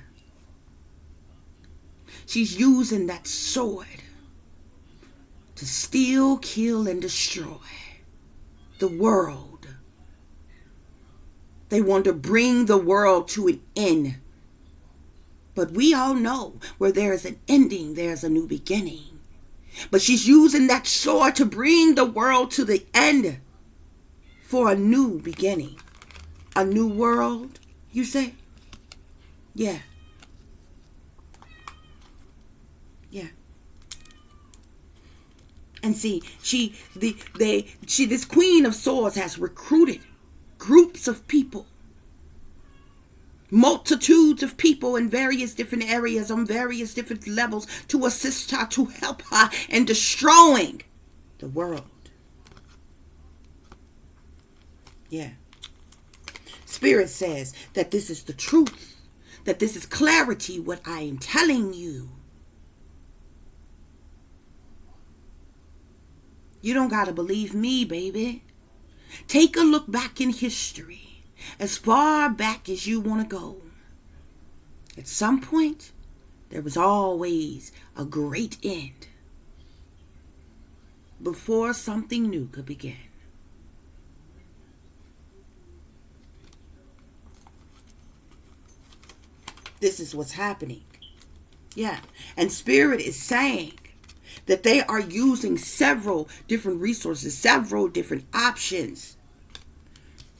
She's using that sword to steal, kill, and destroy the world. They want to bring the world to an end. But we all know where there is an ending, there's a new beginning. But she's using that sword to bring the world to the end for a new beginning. A new world, you say? Yeah. Yeah. And see, this Queen of Swords has recruited groups of people, multitudes of people in various different areas on various different levels to assist her, to help her in destroying the world. Yeah. Spirit says that this is the truth, that this is clarity, what I am telling you. You don't got to believe me, baby. Take a look back in history, as far back as you want to go. At some point, there was always a great end before something new could begin. This is what's happening. Yeah. And Spirit is saying that they are using several different resources, several different options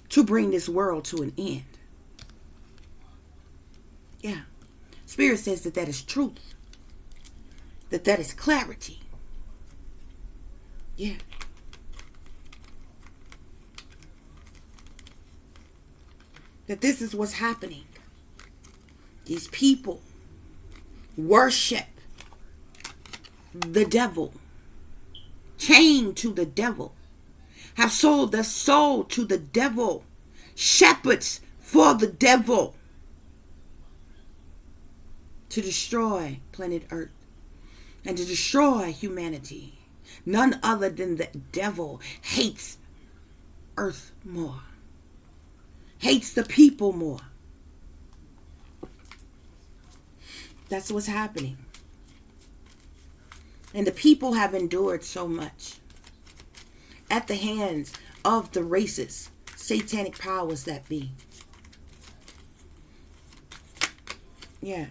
to bring this world to an end. Yeah. Spirit says that that is truth. That is clarity. Yeah. That this is what's happening. These people worship the devil, chained to the devil, have sold their soul to the devil, shepherds for the devil, to destroy planet Earth and to destroy humanity. None other than the devil hates Earth more, hates the people more. That's what's happening. And the people have endured so much at the hands of the races, satanic powers that be. Yeah.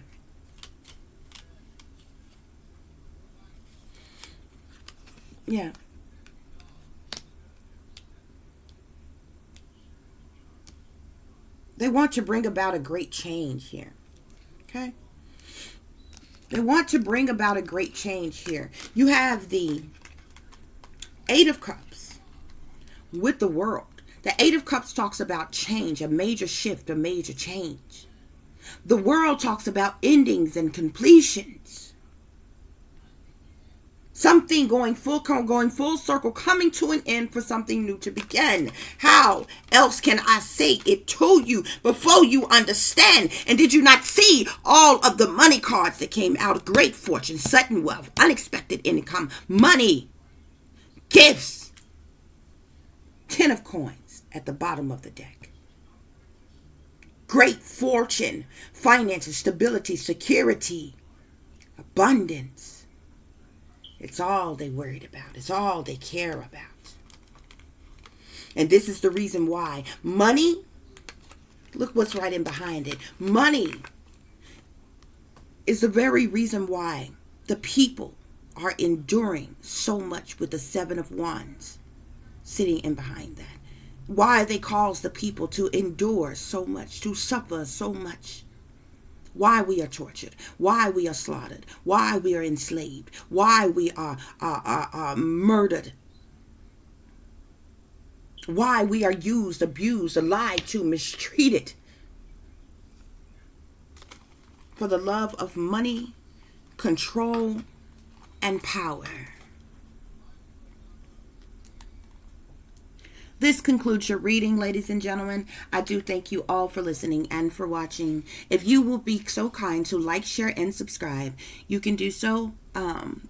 Yeah. They want to bring about a great change here. Okay? They want to bring about a great change here. You have the Eight of Cups with the World. The Eight of Cups talks about change, a major shift, a major change. The World talks about endings and completions. Something going full circle, coming to an end for something new to begin. How else can I say it to you before you understand? And did you not see all of the money cards that came out? Great fortune, sudden wealth, unexpected income, money, gifts. 10 of coins at the bottom of the deck. Great fortune, finances, stability, security, abundance. It's all they worried about. It's all they care about. And this is the reason why. Money, look what's right in behind it. Money is the very reason why the people are enduring so much with the Seven of Wands sitting in behind that. Why they cause the people to endure so much, to suffer so much. Why we are tortured, why we are slaughtered, why we are enslaved, why we are murdered, why we are used, abused, lied to, mistreated for the love of money, control, and power. This concludes your reading, ladies and gentlemen. I do thank you all for listening and for watching. If you will be so kind to like, share, and subscribe, you can do so, and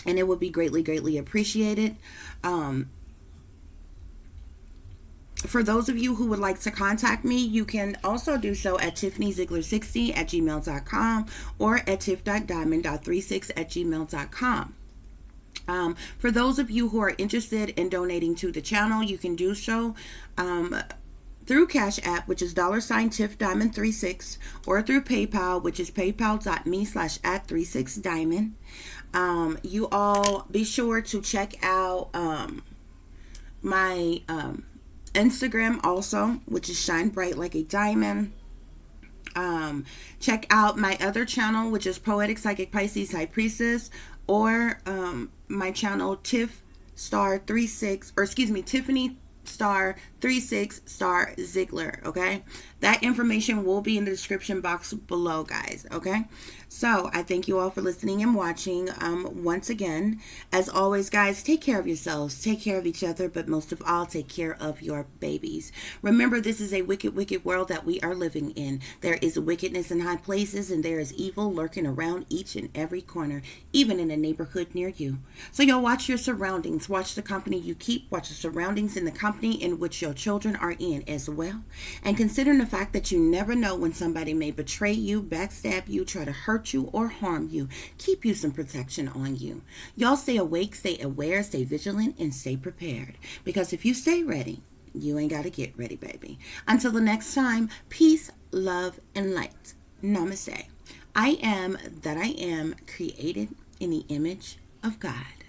it would be greatly, greatly appreciated. For those of you who would like to contact me, you can also do so at tiffanyziegler60@gmail.com or at tiff.diamond.36@gmail.com. For those of you who are interested in donating to the channel, you can do so through Cash App, which is $tiffdiamond36, or through PayPal, which is paypal.me/@36diamond. You all be sure to check out my Instagram also, which is Shine Bright Like a Diamond. Check out my other channel, which is Poetic, Psychic, Pisces, HighPriestess, or my channel Tiff Star 36, or excuse me, Tiffany Star 36 Star Ziegler. Okay, that information will be in the description box below, guys. Okay, so I thank you all for listening and watching. Once again, as always, guys, take care of yourselves, take care of each other, but most of all, take care of your babies. Remember, this is a wicked, wicked world that we are living in. There is wickedness in high places, and there is evil lurking around each and every corner, even in a neighborhood near you. So y'all watch your surroundings, watch the company you keep, watch the surroundings in the company in which your children are in as well. And considering the fact that you never know when somebody may betray you, backstab you, try to hurt you, or harm you, keep you some protection on you. Y'all stay awake, stay aware, stay vigilant, and stay prepared. Because if you stay ready, you ain't got to get ready, baby. Until the next time, peace, love, and light. Namaste. I am that I am, created in the image of God.